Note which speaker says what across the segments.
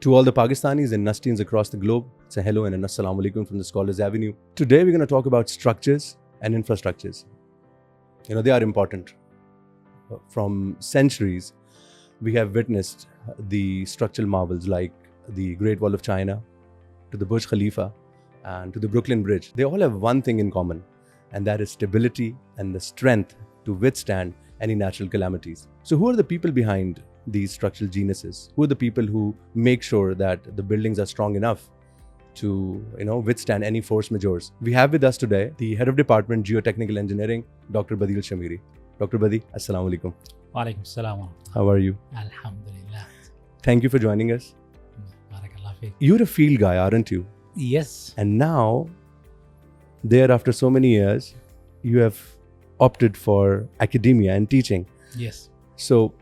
Speaker 1: To all the Pakistanis and Nustins across the globe, it's a hello and an assalamu alaikum from the Scholars Avenue. Today we're going to talk about structures and infrastructures. They are important. From centuries, we have witnessed the structural marvels like the Great Wall of China, to the Burj Khalifa, and to the Brooklyn Bridge. They all have one thing in common, and that is stability and the strength to withstand any natural calamities. So who are the people behind these structural geniuses? Who are the people who make sure that the buildings are strong enough to withstand any force majeures? We have with us today the head of department Geotechnical Engineering, Dr. Badee Alshameri. Dr. Badee, assalamu alaikum.
Speaker 2: Wa alaikum salam.
Speaker 1: How are you?
Speaker 2: Alhamdulillah.
Speaker 1: Thank you for joining us.
Speaker 2: Barakallah feek.
Speaker 1: You're a field guy, aren't you?
Speaker 2: Yes.
Speaker 1: And now, after so many years, you have opted for academia and teaching.
Speaker 2: Yes.
Speaker 1: So,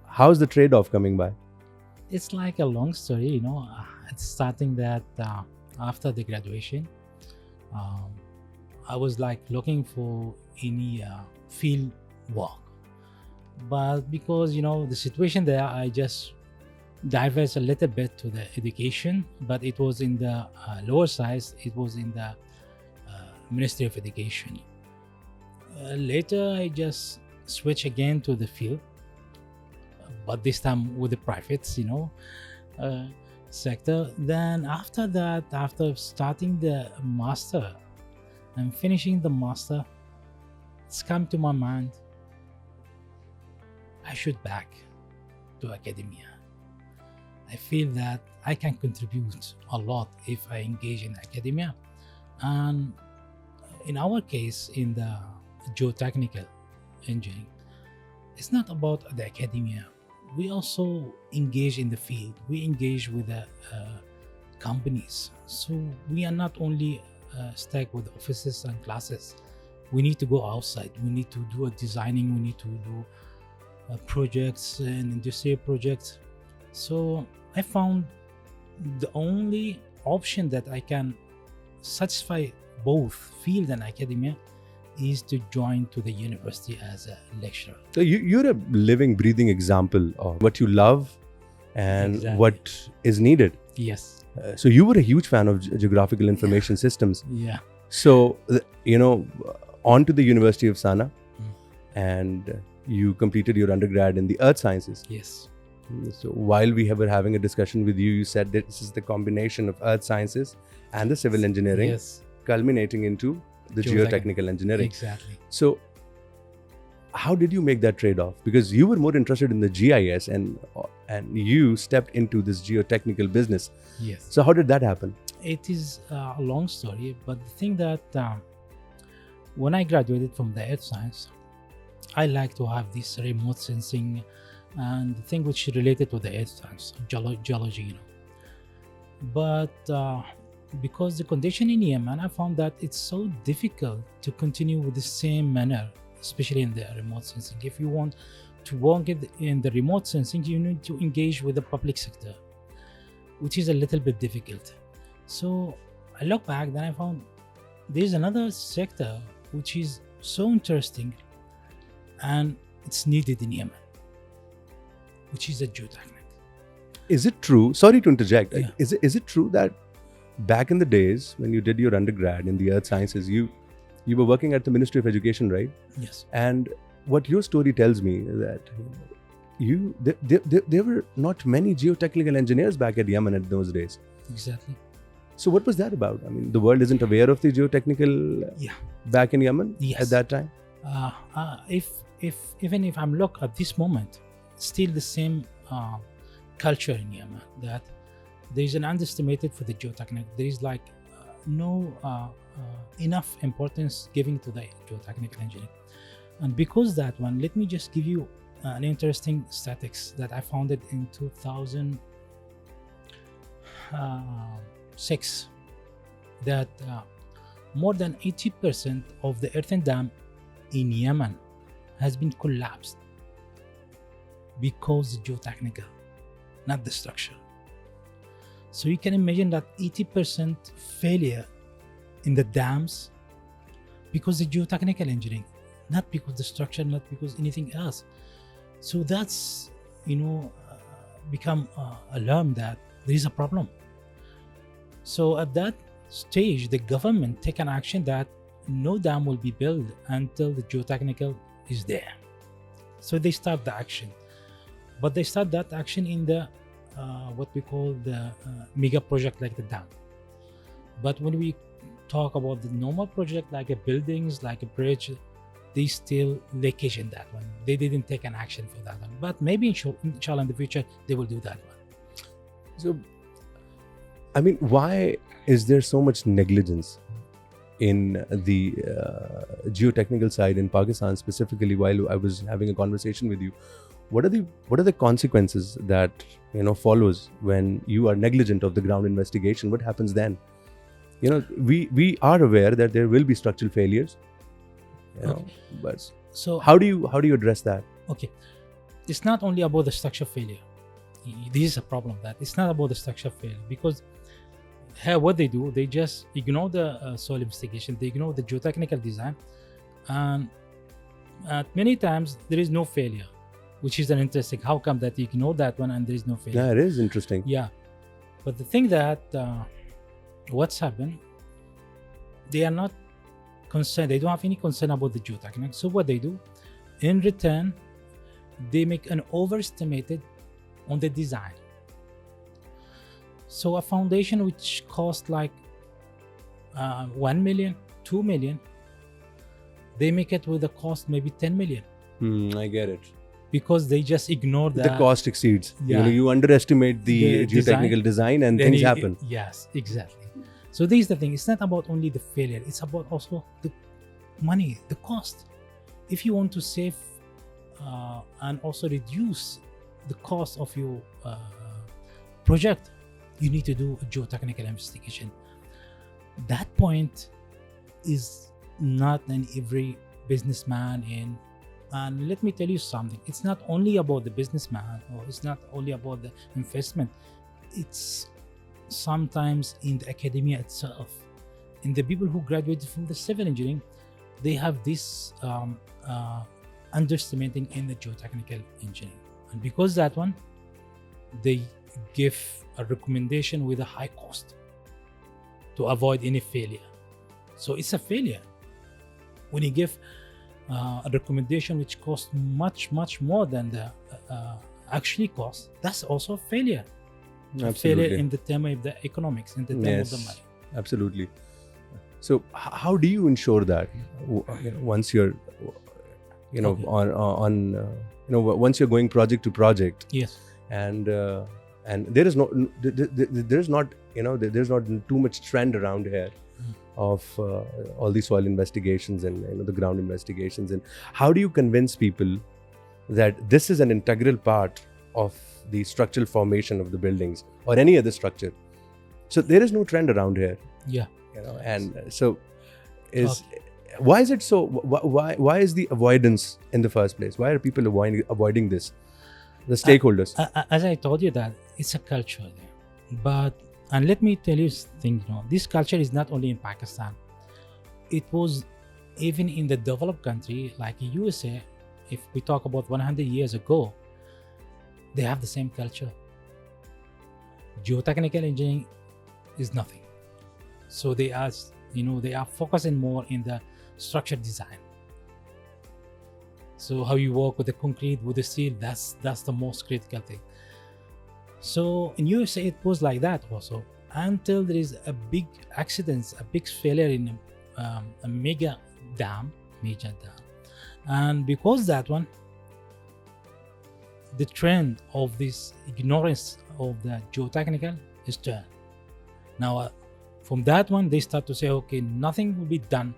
Speaker 1: how's the trade-off coming by?
Speaker 2: It's like a long story, It's starting that after the graduation, I was like looking for any field work. But because, the situation there, I just diverged a little bit to the education, but it was in the lower size, it was in the Ministry of Education. Later, I just switched again to the field, but this time with the private, sector. Then after that, after starting the master and finishing the master, it's come to my mind, I should back to academia. I feel that I can contribute a lot if I engage in academia. And in our case, in the geotechnical engineering, it's not about the academia. We also engage in the field. We engage with the companies. So we are not only stuck with offices and classes. We need to go outside. We need to do a designing. We need to do projects and industrial projects. So I found the only option that I can satisfy both field and academia is to join to the university as a lecturer.
Speaker 1: So you're a living, breathing example of what you love and
Speaker 2: Exactly.
Speaker 1: what is needed.
Speaker 2: Yes.
Speaker 1: So you were a huge fan of geographical information systems.
Speaker 2: Yeah.
Speaker 1: So, on to the University of Sana'a, and you completed your undergrad in the earth sciences.
Speaker 2: Yes.
Speaker 1: So while we were having a discussion with you, you said that this is the combination of earth sciences and the civil engineering,
Speaker 2: Yes.
Speaker 1: culminating into the geotechnical engineering.
Speaker 2: Exactly.
Speaker 1: So how did you make that trade-off? Because you were more interested in the GIS and you stepped into this geotechnical business.
Speaker 2: Yes.
Speaker 1: So how did that happen?
Speaker 2: It is a long story, but the thing that when I graduated from the earth science, I like to have this remote sensing and the thing which is related to the earth science, geology, But because the condition in Yemen, I found that it's so difficult to continue with the same manner, especially in the remote sensing. If you want to work in the remote sensing, you need to engage with the public sector, which is a little bit difficult. So I look back, then I found there's another sector which is so interesting and it's needed in Yemen, which is a geotechnical.
Speaker 1: Is it true? Sorry to interject.
Speaker 2: Yeah.
Speaker 1: Is it true that back in the days when you did your undergrad in the earth sciences, you were working at the Ministry of Education, right?
Speaker 2: Yes.
Speaker 1: And what your story tells me is that there were not many geotechnical engineers back at Yemen at those days.
Speaker 2: Exactly.
Speaker 1: So what was that about? I mean, the world isn't aware of the geotechnical back in Yemen at that time?
Speaker 2: Even if I'm look at this moment, still the same culture in Yemen, that there is an underestimated for the geotechnical. There is like no enough importance given to the geotechnical engineering. And because that one, let me just give you an interesting statistics that I found it in 2006, that more than 80% of the earthen dam in Yemen has been collapsed because the geotechnical, not the structure. So you can imagine that 80% failure in the dams because the geotechnical engineering, not because the structure, not because anything else. So that's, become alarmed that there is a problem. So at that stage, the government take an action that no dam will be built until the geotechnical is there. So they start the action, but they start that action in the what we call the mega project like the dam. But when we talk about the normal project like a buildings, like a bridge, they still leakage in that one. They didn't take an action for that one. But maybe inshallah in the future they will do that one.
Speaker 1: So, I mean, why is there so much negligence in the geotechnical side in Pakistan specifically? While I was having a conversation with you, what are the consequences that follows when you are negligent of the ground investigation? What happens then? We are aware that there will be structural failures,
Speaker 2: Okay.
Speaker 1: but
Speaker 2: So
Speaker 1: how do you address that?
Speaker 2: okay, it's not only about the structure failure. This is a problem, that it's not about the structure failure, because here what they do, they just ignore the soil investigation, they ignore the geotechnical design, and many times there is no failure, which is an interesting. How come that you ignore that one and there is no failure?
Speaker 1: Yeah, it is interesting.
Speaker 2: Yeah, but the thing that what's happened, they are not concerned. They don't have any concern about the geotechnical. So what they do, in return, they make an overestimated on the design. So a foundation which costs like 1 million, 2 million, they make it with a cost maybe 10 million.
Speaker 1: I get it.
Speaker 2: Because they just ignore that.
Speaker 1: The cost exceeds.
Speaker 2: Yeah.
Speaker 1: You underestimate the geotechnical design and
Speaker 2: Then
Speaker 1: things happen.
Speaker 2: Yes, exactly. So this is the thing. It's not about only the failure. It's about also the money, the cost. If you want to save and also reduce the cost of your project, you need to do a geotechnical investigation. That point is not in every businessman in. And let me tell you something. It's not only about the businessman, or it's not only about the investment. It's sometimes in the academia itself. And the people who graduated from the civil engineering, they have this underestimating in the geotechnical engineering. And because that one, they give a recommendation with a high cost to avoid any failure. So it's a failure. When you give a recommendation which costs much more than the actually cost, that's also a failure. A failure in the term of the economics, in the term of the money.
Speaker 1: Absolutely. So how do you ensure that once you're
Speaker 2: Okay.
Speaker 1: once you're going project to project,
Speaker 2: Yes.
Speaker 1: and there's not too much trend around here of all these soil investigations and the ground investigations, and how do you convince people that this is an integral part of the structural formation of the buildings or any other structure? So there is no trend around here.
Speaker 2: Yeah.
Speaker 1: And so why is it so? Why is the avoidance in the first place? Why are people avoiding this? The stakeholders.
Speaker 2: As I told you, that it's a culture there. And let me tell you something, this culture is not only in Pakistan. It was even in the developed country like USA. If we talk about 100 years ago, they have the same culture. Geotechnical engineering is nothing. So they are focusing more in the structure design. So how you work with the concrete, with the steel, that's the most critical thing. So in USA it was like that also, until there is a big accident, a big failure in a major dam, and because that one, the trend of this ignorance of the geotechnical is turned. Now from that one, they start to say, okay, nothing will be done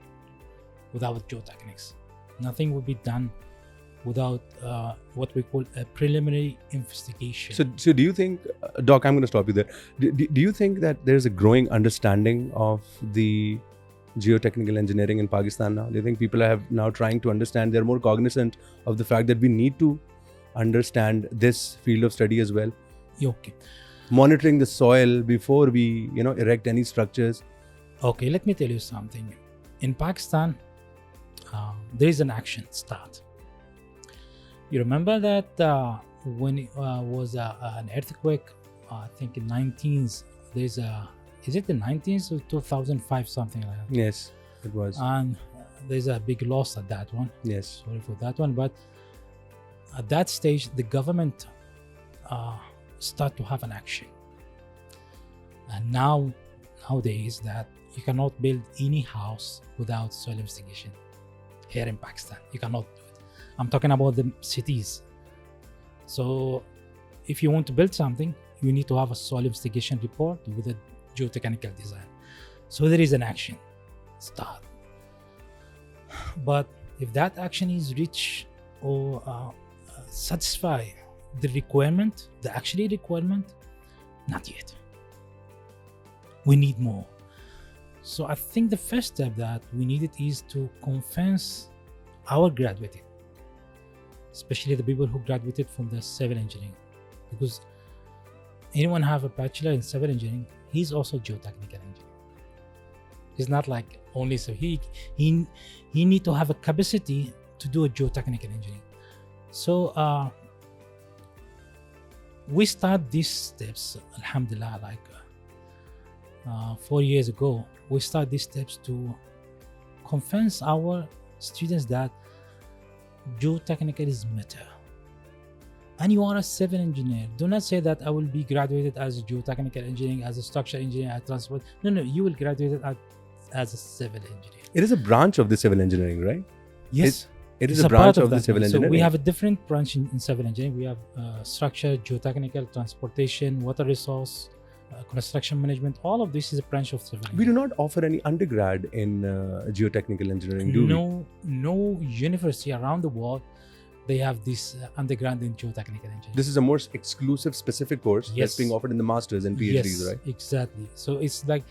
Speaker 2: without geotechnics. Nothing will be done without what we call a preliminary investigation.
Speaker 1: So do you think, Doc, I'm going to stop you there. Do you think that there's a growing understanding of the geotechnical engineering in Pakistan now? Do you think people are now trying to understand, they're more cognizant of the fact that we need to understand this field of study as well?
Speaker 2: Okay.
Speaker 1: Monitoring the soil before we, erect any structures.
Speaker 2: Okay, let me tell you something. In Pakistan, there is an action start. You remember that when it was an earthquake I think in 19s, there's is it the 19s or 2005, something like that?
Speaker 1: Yes, it was.
Speaker 2: And there's a big loss at that one.
Speaker 1: Yes.
Speaker 2: Sorry for that one. But at that stage, the government start to have an action. And nowadays that you cannot build any house without soil investigation here in Pakistan. You cannot do it. I'm talking about the cities. So if you want to build something, you need to have a soil investigation report with a geotechnical design. So there is an action start. But if that action is reach or satisfy the requirement, the actual requirement, not yet. We need more. So I think the first step that we needed is to convince our graduated, especially the people who graduated from the civil engineering, because anyone have a bachelor in civil engineering, he's also geotechnical engineer. It's not like only so he need to have a capacity to do a geotechnical engineering. So we start these steps, alhamdulillah, like 4 years ago, we start these steps to convince our students that geotechnical is matter. And you are a civil engineer. Do not say that I will be graduated as a geotechnical engineering, as a structural engineer, as transport. No, you will graduate as a civil engineer.
Speaker 1: It is a branch of the civil engineering, right?
Speaker 2: Yes.
Speaker 1: It is a branch of the civil
Speaker 2: So
Speaker 1: engineering.
Speaker 2: we have a different branch in civil engineering. We have structure, geotechnical, transportation, water resource, construction management. All of this is a branch of civil engineering.
Speaker 1: We do not offer any undergrad in geotechnical engineering, do we?
Speaker 2: No university around the world, they have this undergrad in geotechnical engineering.
Speaker 1: This is a more exclusive, specific course that's being offered in the masters and PhDs,
Speaker 2: yes,
Speaker 1: right?
Speaker 2: Exactly. So it's like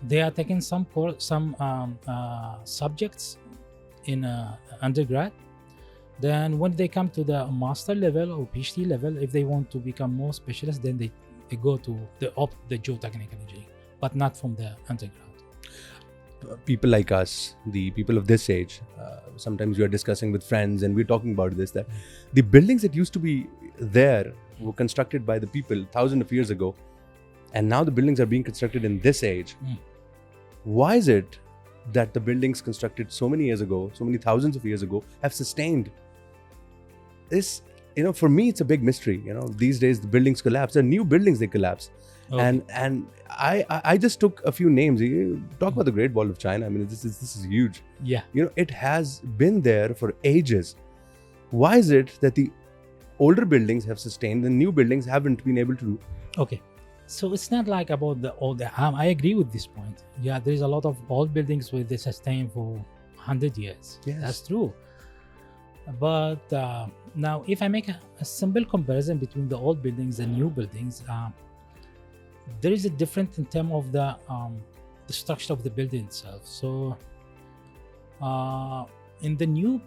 Speaker 2: they are taking some subjects in undergrad. Then when they come to the master level or PhD level, if they want to become more specialist, then they go to the geotechnical engineering, but not from the undergrad.
Speaker 1: People like us, the people of this age, sometimes we are discussing with friends and we're talking about this, that the buildings that used to be there were constructed by the people thousands of years ago, and now the buildings are being constructed in this age. Why is it that the buildings constructed so many years ago, so many thousands of years ago, have sustained this? For me, it's a big mystery. These days the buildings collapse. The new buildings, they collapse. Okay. And I just took a few names. You talk about the Great Wall of China. I mean, this is huge.
Speaker 2: Yeah.
Speaker 1: It has been there for ages. Why is it that the older buildings have sustained, the new buildings haven't been able to do?
Speaker 2: Okay. So it's not like about the old. I agree with this point. Yeah, there's a lot of old buildings where they sustain for 100 years.
Speaker 1: Yes.
Speaker 2: That's true. But now, if I make a simple comparison between the old buildings and new buildings, there is a difference in terms of the structure of the building itself. So in the new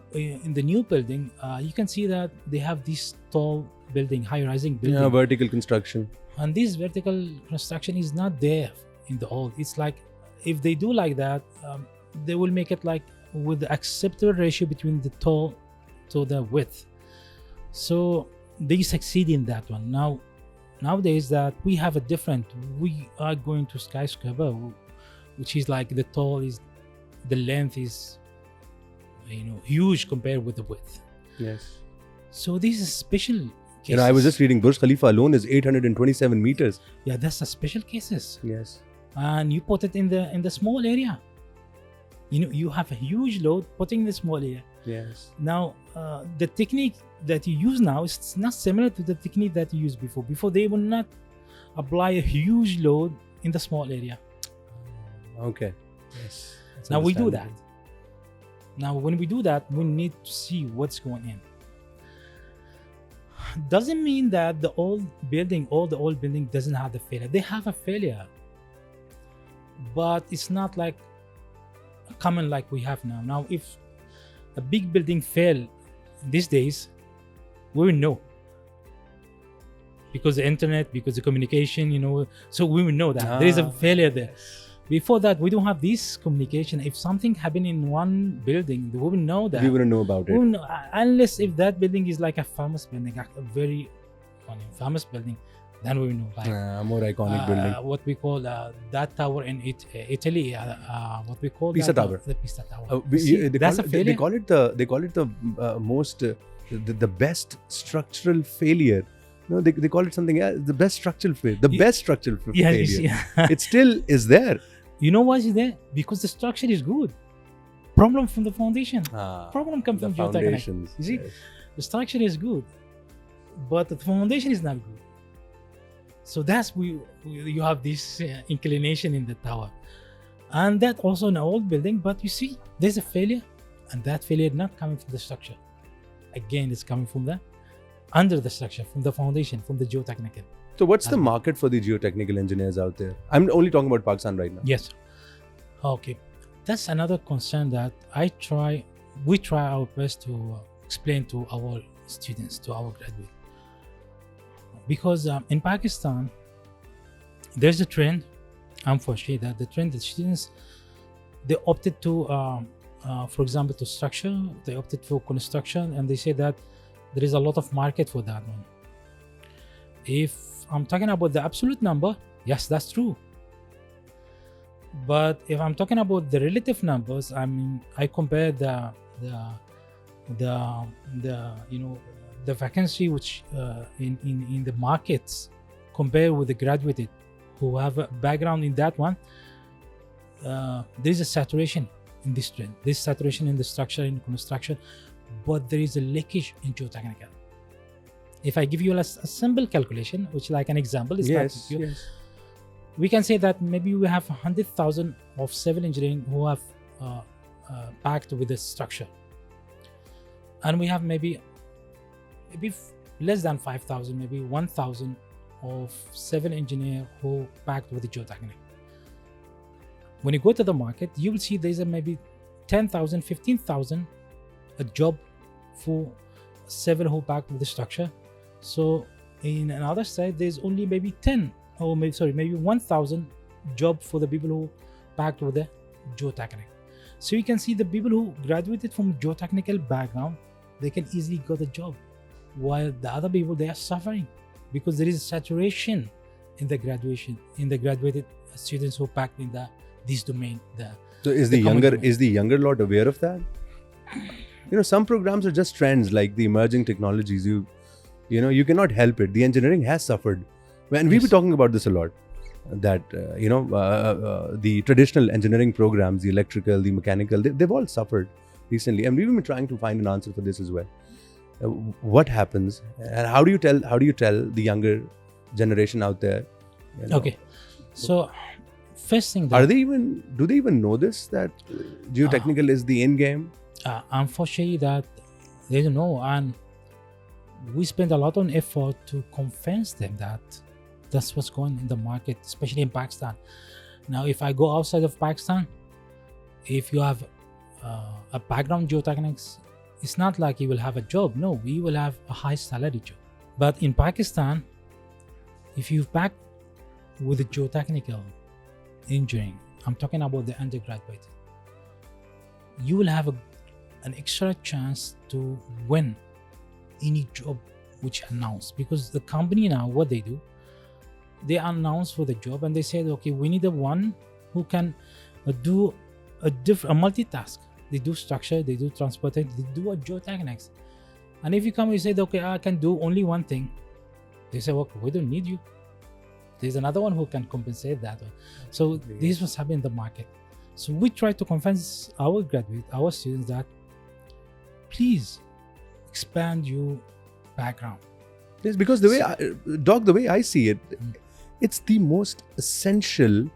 Speaker 2: building, you can see that they have this tall building, high-rising building.
Speaker 1: Yeah, vertical construction.
Speaker 2: And this vertical construction is not there in the old. It's like if they do like that, they will make it like with the acceptable ratio between the tall to the width. So they succeed in that one. Nowadays that we have a different, we are going to skyscraper, which is like the length is huge compared with the width.
Speaker 1: Yes.
Speaker 2: So this is special cases.
Speaker 1: I was just reading Burj Khalifa alone is 827 meters.
Speaker 2: Yeah, that's a special cases.
Speaker 1: Yes.
Speaker 2: And you put it in the small area. You have a huge load putting in the small area.
Speaker 1: Yes.
Speaker 2: Now, the technique that you use now is not similar to the technique that you used before. Before, they will not apply a huge load in the small area.
Speaker 1: Okay. Yes.
Speaker 2: Now we do that. Now, when we do that, we need to see what's going in. Doesn't mean that the old building doesn't have the failure. They have a failure, but it's not like common like we have now. Now, if a big building fail these days, we will know because the internet, because the communication, so we will know that there is a failure there. Before that, we don't have this communication. If something happened in one building, we will know that.
Speaker 1: We wouldn't know about it.
Speaker 2: Unless if that building is like a famous building, like a very famous building, Then we know, like
Speaker 1: more iconic building.
Speaker 2: what we call that tower in Italy. What we call
Speaker 1: Pisa
Speaker 2: that,
Speaker 1: Tower.
Speaker 2: The Pisa Tower.
Speaker 1: That's
Speaker 2: a failure.
Speaker 1: They call it the most the best structural failure. No, they call it something else. The best structural failure. The best structural failure. It still is there.
Speaker 2: You know why is there? Because the structure is good. Problem from the foundation. Problem comes from geotechnical. You see, the structure is good, but the foundation is not good. So that's you have this inclination in the tower, and that also in an old building. But you see, there's a failure, and that failure not coming from the structure. Again, it's coming from the under the structure, from the foundation, from the geotechnical.
Speaker 1: So what's the market for the geotechnical engineers out there? I'm only talking about Pakistan right now.
Speaker 2: Yes. Okay. That's another concern that we try our best to explain to our students, to our graduates. Because in Pakistan, there's a trend, unfortunately, that the trend that students, they opted to, for example, to structure, they opted for construction, and they say that there is a lot of market for that one. If I'm talking about the absolute number, yes, that's true. But if I'm talking about the relative numbers, I mean, I compare the vacancy which in the markets compared with the graduated who have a background in that one. There is a saturation in this trend. There's saturation in the structure, in construction, but there is a leakage in geotechnical. If I give you a simple calculation, which like an example, is
Speaker 1: yes.
Speaker 2: We can say that maybe we have 100,000 of civil engineering who have packed with the structure, and we have maybe less than 5,000, maybe 1,000 of civil engineer who packed with the geotechnical. When you go to the market, you will see there's maybe 10,000, 15,000 a job for civil who packed with the structure. So in another side, there's only maybe 10 or maybe 1,000 job for the people who packed with the geotechnical. So you can see the people who graduated from geotechnical background, they can easily get a job, while the other people, they are suffering because there is saturation in the graduated students who packed in this domain.
Speaker 1: So is the younger lot aware of that? Some programs are just trends, like the emerging technologies. You cannot help it. The engineering has suffered. And we've been talking about this a lot, that, the traditional engineering programs, the electrical, the mechanical, they've all suffered recently. And we've been trying to find an answer for this as well. What happens, and how do you tell the younger generation out there?
Speaker 2: Okay. So first thing,
Speaker 1: do they even know this, that geotechnical is the end game?
Speaker 2: Unfortunately, that they don't know, and we spend a lot of effort to convince them that that's what's going in the market, especially in Pakistan. Now, if I go outside of Pakistan, if you have a background geotechnics, it's not like you will have a job. No, we will have a high salary job. But in Pakistan, if you pack with the geotechnical engineering, I'm talking about the undergraduate, you will have an extra chance to win any job which announced, because the company now, what they do, they announce for the job and they said, okay, we need one who can do a multitask. They do structure, they do transportation, they do a geotechnics. And if you come and you say, okay, I can do only one thing, they say, okay, we don't need you. There's another one who can compensate that one. So this was happening in the market. So we try to convince our graduates, our students, that please expand your background.
Speaker 1: Yes, because the way I see it, it's the most essential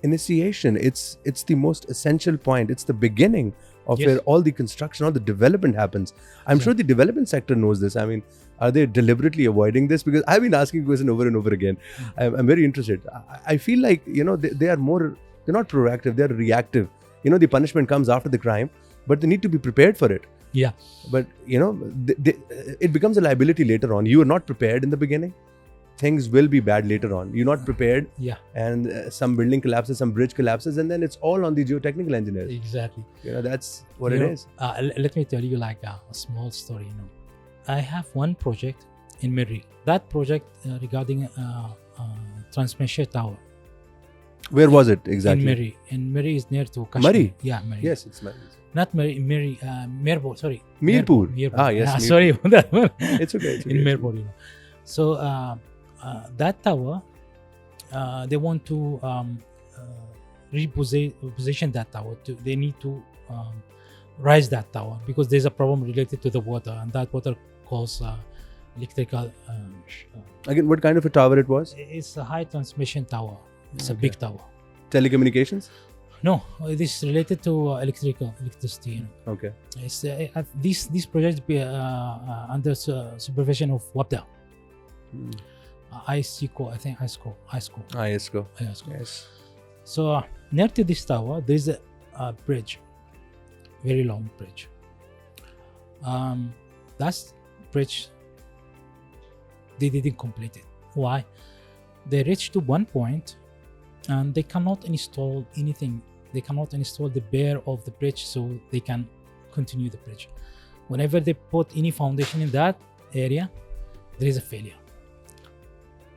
Speaker 1: initiation. It's the most essential point. It's the beginning of where all the construction, all the development happens. I'm sure the development sector knows this. I mean, are they deliberately avoiding this? Because I've been asking questions over and over again. I'm very interested. I feel like, they are they're not proactive, they're reactive. The punishment comes after the crime, but they need to be prepared for it.
Speaker 2: Yeah.
Speaker 1: But, it becomes a liability later on. You are not prepared in the beginning. Things will be bad later on. You're not prepared.
Speaker 2: Yeah.
Speaker 1: And some building collapses, some bridge collapses, and then it's all on the geotechnical engineers.
Speaker 2: Exactly.
Speaker 1: That's what it is.
Speaker 2: Let me tell you like a small story. I have one project in Miri. That project regarding transmission tower
Speaker 1: Where was it exactly?
Speaker 2: in Miri. And Miri is near to Kashmir.
Speaker 1: Murray?
Speaker 2: Yeah, Miri.
Speaker 1: Yes, it's Murray.
Speaker 2: Not Miri, Mirpur, sorry.
Speaker 1: Mirpur.
Speaker 2: Mirpur.
Speaker 1: Ah, yes. Mirpur.
Speaker 2: Sorry for that one.
Speaker 1: It's okay. It's okay.
Speaker 2: In Mirpur, you know. So that tower, they want to reposition that tower. They need to raise that tower because there's a problem related to the water, and that water causes electrical.
Speaker 1: Again, what kind of a tower it was?
Speaker 2: It's a high transmission tower. It's a big tower.
Speaker 1: Telecommunications?
Speaker 2: No, this is related to electricity. You know.
Speaker 1: Okay.
Speaker 2: It's these projects be under supervision of WAPDA. ISCO, I think ISCO.
Speaker 1: ISCO. Yes.
Speaker 2: So near to this tower, there's a bridge, very long bridge. That's bridge. They didn't complete it. Why? They reached to one point, and they cannot install anything. They cannot install the bare of the bridge, so they can continue the bridge. Whenever they put any foundation in that area, there is a failure.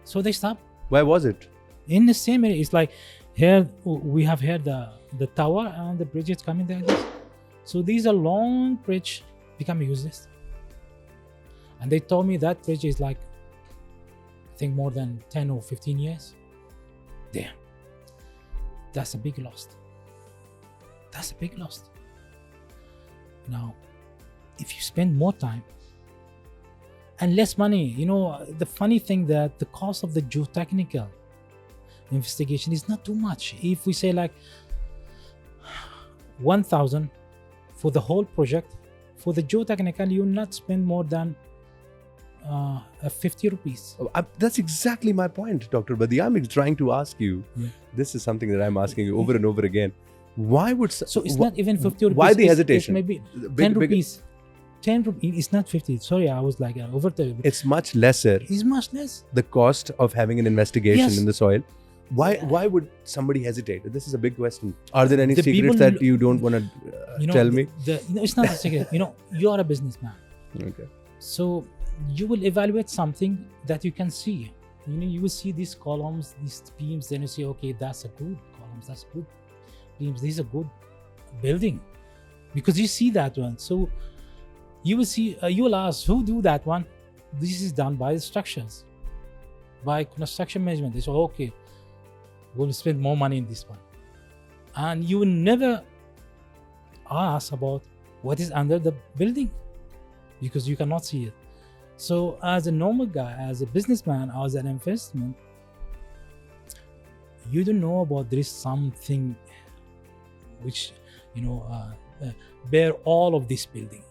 Speaker 2: So they stop.
Speaker 1: Why was it?
Speaker 2: In the same area, it's like here we have here the tower and the bridge is coming like this. So these are long bridge become useless. And they told me that bridge is like, I think more than 10 or 15 years. Damn. That's a big loss. That's a big loss. Now, if you spend more time and less money, you know, the funny thing that the cost of the geotechnical investigation is not too much. If we say like 1,000 for the whole project, for the geotechnical, you will not spend more than 50 rupees.
Speaker 1: That's exactly my point, Dr. Badee. I'm trying to ask you, this is something that I'm asking you over and over again. Why would...
Speaker 2: So it's not even 50 rupees.
Speaker 1: Why the hesitation?
Speaker 2: It's maybe 10 rupees. 10 rupees. It's not 50. Sorry, I was like over the...
Speaker 1: It's much lesser.
Speaker 2: It's much less.
Speaker 1: The cost of having an investigation in the soil. Why would somebody hesitate? This is a big question. Are there any secrets that you don't want to tell me?
Speaker 2: It's not a secret. You know, you are a businessman.
Speaker 1: Okay.
Speaker 2: So you will evaluate something that you can see. You know, you will see these columns, these beams, then you say, okay, that's a good columns, that's good beams, this is a good building, because you see that one. So you will see, you will ask, who do that one? This is done by the structures, by construction management. They say, okay, we'll spend more money in this one, and you will never ask about what is under the building because you cannot see it. So as a normal guy, as a businessman, as an investment, you don't know about there is something which, you know, bear all of this building.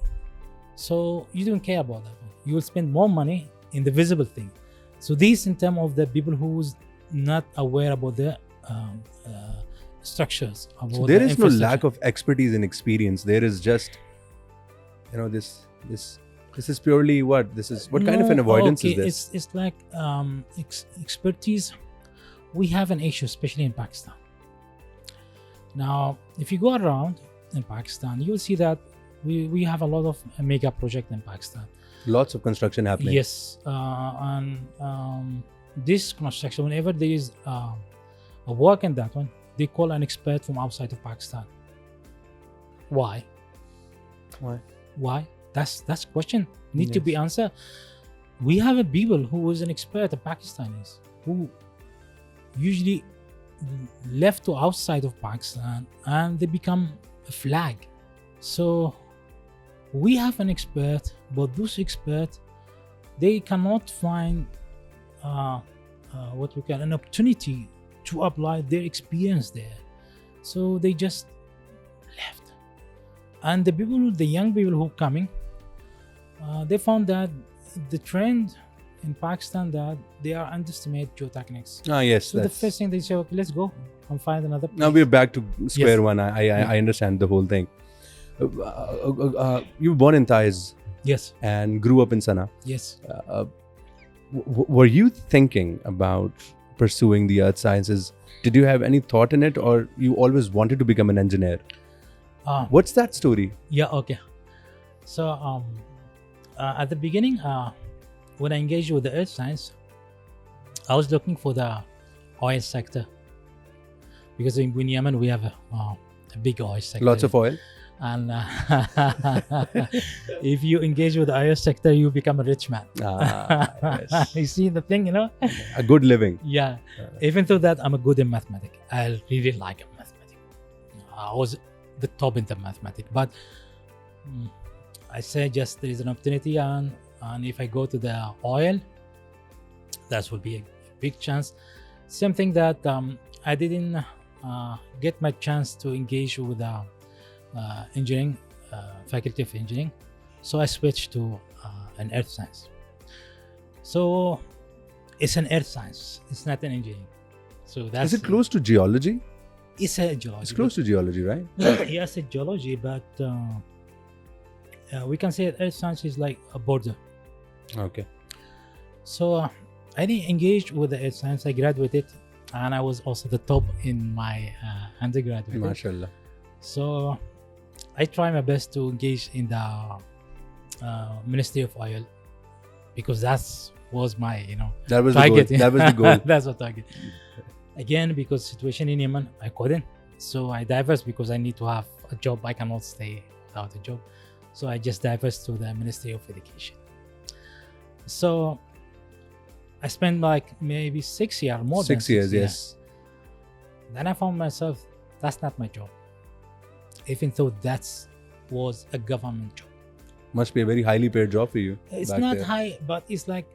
Speaker 2: So you don't care about that. You will spend more money in the visible thing. So this in terms of the people who's not aware about the structures. About
Speaker 1: so there is no lack of expertise and experience. There is just, you know, this is purely what? This is what kind of an avoidance is this?
Speaker 2: It's like expertise. We have an issue, especially in Pakistan. Now, if you go around in Pakistan, you will see that we have a lot of mega projects in Pakistan.
Speaker 1: Lots of construction happening.
Speaker 2: Yes, and this construction, whenever there is a work in that one, they call an expert from outside of Pakistan. Why? That's a question need to be answered. We have a people who is an expert, the Pakistanis, who usually left to outside of Pakistan and they become a flag. So we have an expert, but those experts, they cannot find what we call an opportunity to apply their experience there. So they just left. And the people, the young people who are coming, they found that the trend in Pakistan that they are underestimate geotechnics.
Speaker 1: Yes.
Speaker 2: So the first thing they say, okay, let's go and find another place.
Speaker 1: Now we're back to square one. I understand the whole thing. You were born in Taiz.
Speaker 2: Yes.
Speaker 1: And grew up in Sana.
Speaker 2: Yes.
Speaker 1: Were you thinking about pursuing the earth sciences? Did you have any thought in it, or you always wanted to become an engineer? What's that story?
Speaker 2: Yeah, okay. So at the beginning, when I engaged with the earth science, I was looking for the oil sector, because in Yemen we have a big oil sector.
Speaker 1: Lots of oil.
Speaker 2: And if you engage with the oil sector, you become a rich man.
Speaker 1: Yes.
Speaker 2: You see the thing,
Speaker 1: A good living.
Speaker 2: Yeah. Even though that I'm a good in mathematics, I really like mathematics. I was the top in the mathematics, but I say just there is an opportunity, and if I go to the oil, that will be a big chance. Same thing that I didn't get my chance to engage with the engineering, faculty of engineering, so I switched to an earth science. So it's an earth science, it's not an engineering. So that's.
Speaker 1: Is it close to geology?
Speaker 2: It's a geology.
Speaker 1: It's close to geology, right?
Speaker 2: Yes, it's geology, but we can say earth science is like a border.
Speaker 1: Okay.
Speaker 2: So I didn't engage with the earth science. I graduated, and I was also the top in my undergraduate.
Speaker 1: MashaAllah.
Speaker 2: So I try my best to engage in the Ministry of Oil, because that was my,
Speaker 1: That was
Speaker 2: target.
Speaker 1: the goal. That was the goal.
Speaker 2: That's what target. Again, because situation in Yemen, I couldn't. So I diverse because I need to have a job. I cannot stay without a job. So I just diverse to the Ministry of Education. So I spent like maybe 6 years, more than
Speaker 1: 6 years, yes.
Speaker 2: Then I found myself, that's not my job. Even though that was a government job.
Speaker 1: Must be a very highly paid job for you.
Speaker 2: It's
Speaker 1: back
Speaker 2: not
Speaker 1: there.
Speaker 2: high, but it's like...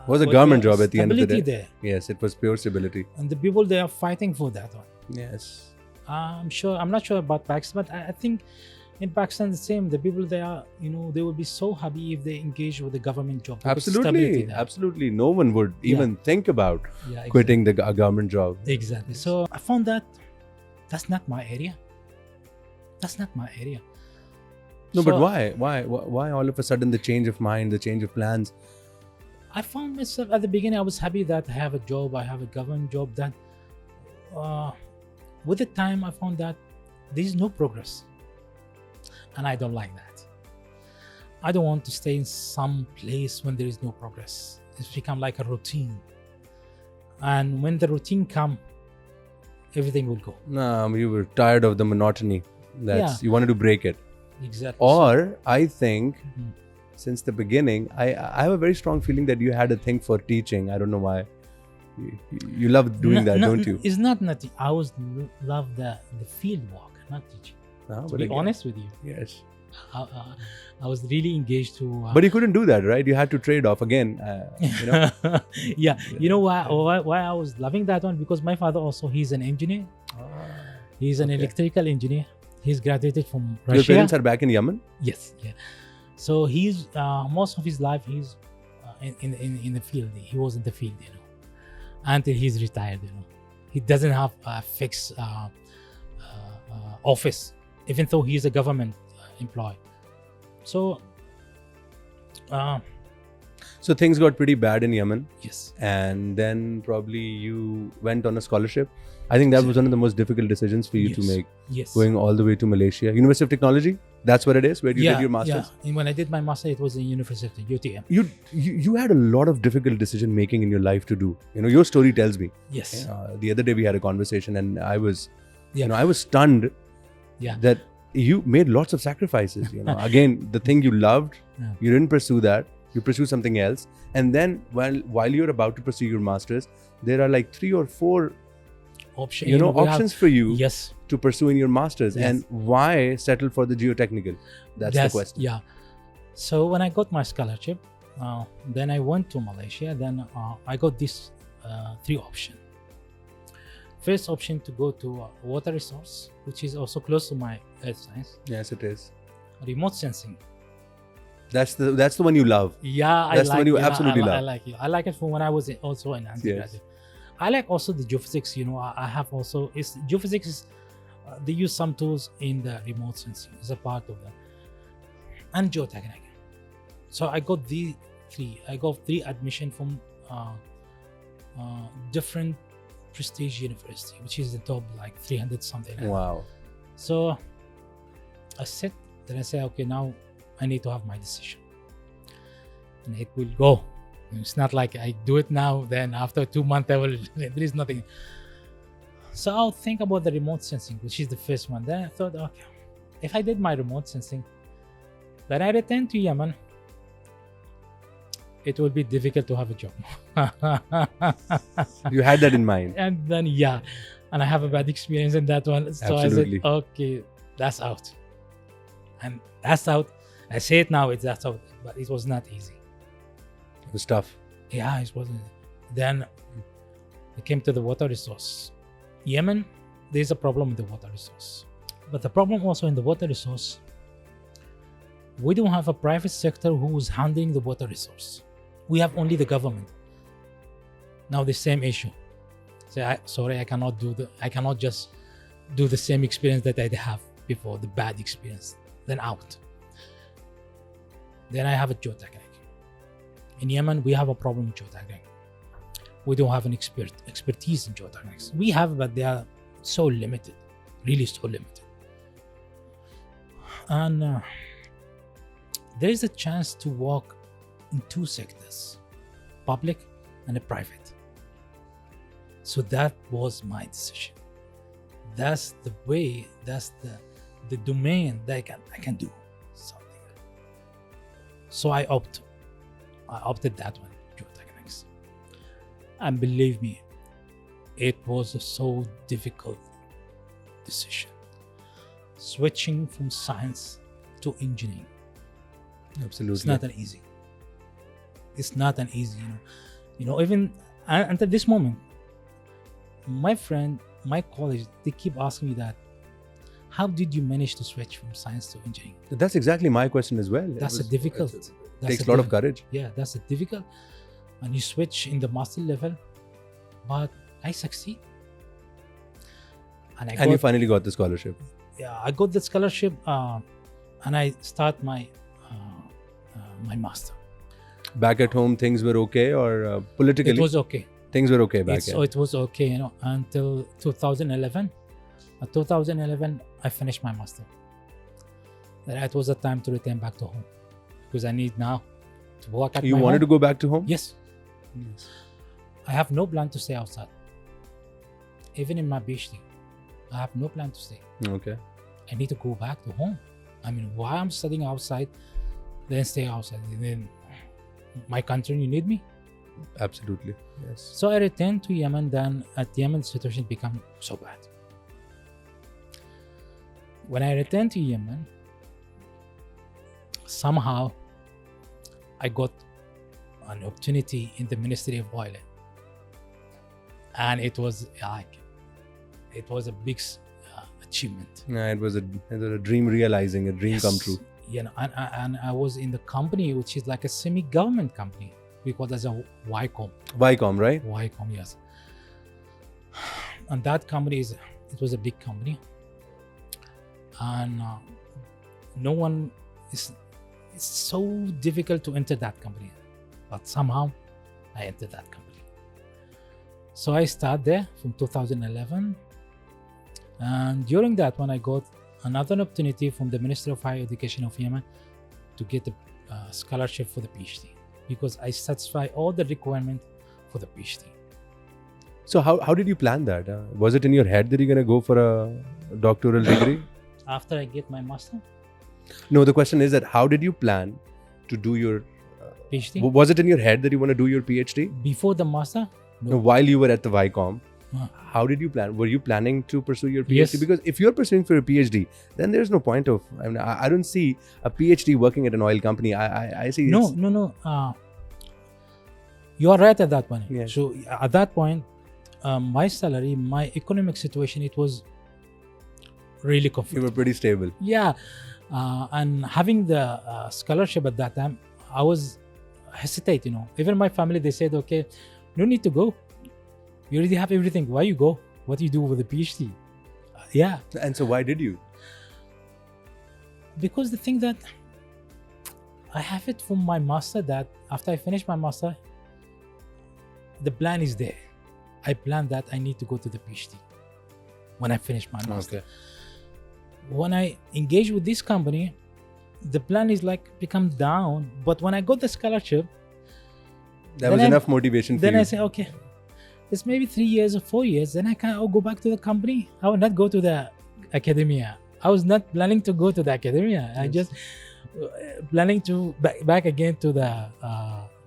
Speaker 1: It was a government job at the end of the day.
Speaker 2: There.
Speaker 1: Yes, it was pure stability.
Speaker 2: And the people, they are fighting for that one.
Speaker 1: Yes.
Speaker 2: I'm not sure about Pakistan, but I think in Pakistan the same. The people they are, they will be so happy if they engage with the government job.
Speaker 1: Absolutely, absolutely. No one would even think about quitting a government job.
Speaker 2: Exactly. So I found that that's not my area. That's not my area.
Speaker 1: No, but why? Why all of a sudden the change of mind, the change of plans?
Speaker 2: I found myself at the beginning, I was happy that I have a job, I have a government job. That with the time I found that there is no progress, and I don't like that. I don't want to stay in some place when there is no progress. It's become like a routine, and when the routine come, everything will go.
Speaker 1: No, you were tired of the monotony. You wanted to break it.
Speaker 2: Exactly.
Speaker 1: Or I think since the beginning, I have a very strong feeling that you had a thing for teaching. I don't know why. You love doing that, don't you?
Speaker 2: It's not nothing. I was love the field work, not teaching. To be honest with you.
Speaker 1: Yes.
Speaker 2: I was really engaged to.
Speaker 1: But you couldn't do that, right? You had to trade off again.
Speaker 2: Yeah. You know why I was loving that one? Because my father also, he's an engineer. He's an electrical engineer. He's graduated from Russia.
Speaker 1: Your parents are back in Yemen?
Speaker 2: Yes. Yeah. So he's most of his life he's in the field. He was in the field, until he's retired. He doesn't have a fixed office, even though he's a government employee. So
Speaker 1: things got pretty bad in Yemen.
Speaker 2: Yes.
Speaker 1: And then probably you went on a scholarship. I think that was one of the most difficult decisions for you to make.
Speaker 2: Yes. Going
Speaker 1: all the way to Malaysia. University of Technology? That's what it is, where you did your master's?
Speaker 2: Yeah. And when I did my master, it was in University of UTM.
Speaker 1: You had a lot of difficult decision making in your life to do. Your story tells me.
Speaker 2: Yes.
Speaker 1: The other day we had a conversation, and I was, I was stunned that you made lots of sacrifices. Again, the thing you loved, you didn't pursue that. You pursue something else, and then while you're about to pursue your masters, there are like 3 or 4 options for you to pursue in your masters. And why settle for the geotechnical? That's the question.
Speaker 2: Yeah. So when I got my scholarship, then I went to Malaysia. Then I got these 3 options. First option to go to water resource, which is also close to my earth science.
Speaker 1: Yes, it is.
Speaker 2: Remote sensing.
Speaker 1: That's the one you love.
Speaker 2: Yeah,
Speaker 1: that's the one you absolutely love.
Speaker 2: I like it. I like it from when I was also an undergraduate. Yes. I like also the geophysics. I have also geophysics is they use some tools in the remote sensing as a part of that, and geotechnical. So I got the 3. I got 3 admission from different prestige university, which is the top like 300 something.
Speaker 1: Wow.
Speaker 2: So I said, then I say, okay, now I need to have my decision. and it will go. It's not like I do it now, then after 2 months I will there is nothing. So I'll think about the remote sensing, which is the first one. Then I thought, okay, if I did my remote sensing, then I return to Yemen, it will be difficult to have a job.
Speaker 1: You had that in mind.
Speaker 2: And then and I have a bad experience in that one. So
Speaker 1: Absolutely.
Speaker 2: I said, okay, that's out. And that's out. I say it now, that's out, but it was not easy.
Speaker 1: It was tough.
Speaker 2: Yeah, it wasn't. Then it came to the water resource. Yemen, there's a problem with the water resource. But the problem also in the water resource, we don't have a private sector who is handling the water resource. We have only the government. Now the same issue. Say, I cannot just do the same experience that I have before, the bad experience. Then out. Then I have a geotechnic. In Yemen, we have a problem with geotechnic. We don't have an expertise in geotechnics. We have, but they are so limited, really so limited. And there is a chance to work in two sectors, public and a private. So that was my decision. That's the way, that's the domain that I can do something. So I opted that one, geotechnics. And believe me, it was a so difficult decision. Switching from science to engineering.
Speaker 1: Absolutely.
Speaker 2: It's not an easy. It's not an easy, even until this moment, my friend, my colleagues, they keep asking me that, how did you manage to switch from science to engineering?
Speaker 1: That's exactly my question as well.
Speaker 2: That's difficult.
Speaker 1: It takes a lot of courage.
Speaker 2: Yeah, that's a difficult. And you switch in the master level, but I succeed. And
Speaker 1: you finally got the scholarship.
Speaker 2: Yeah, I got the scholarship, and I start my my master.
Speaker 1: Back at home, things were okay, or politically?
Speaker 2: It was okay.
Speaker 1: Things were okay back
Speaker 2: then. So it was okay, until 2011. At 2011, I finished my master. Then it was the time to return back to home, because I need now to work at
Speaker 1: You wanted to go back to home?
Speaker 2: Yes. I have no plan to stay outside. Even in my PhD, I have no plan to stay.
Speaker 1: Okay.
Speaker 2: I need to go back to home. I mean, why I'm studying outside, then stay outside. And then my country, you need me?
Speaker 1: Absolutely. Yes.
Speaker 2: So I returned to Yemen. Then at Yemen, the situation became so bad. When I returned to Yemen, somehow I got an opportunity in the Ministry of Oil. And it was a big achievement.
Speaker 1: Yeah, it was a dream realizing, a dream come true.
Speaker 2: And I was in the company, which is like a semi-government company. We call it as a Wycom.
Speaker 1: Wycom, right?
Speaker 2: Wycom, yes. And that company it was a big company. And it's so difficult to enter that company. But somehow I entered that company. So I started there from 2011. And during that one, I got another opportunity from the Ministry of Higher Education of Yemen to get a scholarship for the PhD, because I satisfy all the requirements for the PhD.
Speaker 1: So how did you plan that? Was it in your head that you're going to go for a doctoral degree?
Speaker 2: After I get my master?
Speaker 1: No, the question is that how did you plan to do your
Speaker 2: PhD?
Speaker 1: Was it in your head that you want to do your PhD?
Speaker 2: Before the master?
Speaker 1: No, while you were at the Wycom. How did you plan? Were you planning to pursue your PhD?
Speaker 2: Yes.
Speaker 1: Because if you're pursuing for a PhD, then there's no point of. I don't see a PhD working at an oil company. I see.
Speaker 2: No. You are right at that point.
Speaker 1: Yes.
Speaker 2: So at that point, my salary, my economic situation, it was really comfortable.
Speaker 1: You were pretty stable.
Speaker 2: Yeah, and having the scholarship at that time, I was hesitate. Even my family, they said, "Okay, no need to go. You already have everything. Why you go? What do you do with a PhD?" Yeah.
Speaker 1: And so why did you?
Speaker 2: Because the thing that I have it from my master, that after I finish my master, the plan is there. I plan that I need to go to the PhD when I finish my master.
Speaker 1: Okay.
Speaker 2: When I engage with this company, the plan is like become down. But when I got the scholarship,
Speaker 1: That
Speaker 2: then
Speaker 1: was enough motivation for
Speaker 2: then
Speaker 1: you.
Speaker 2: I say, okay, it's maybe 3 years or 4 years. Then I can go back to the company. I will not go to the academia. I was not planning to go to the academia. I
Speaker 1: Yes.
Speaker 2: just planning to back again to the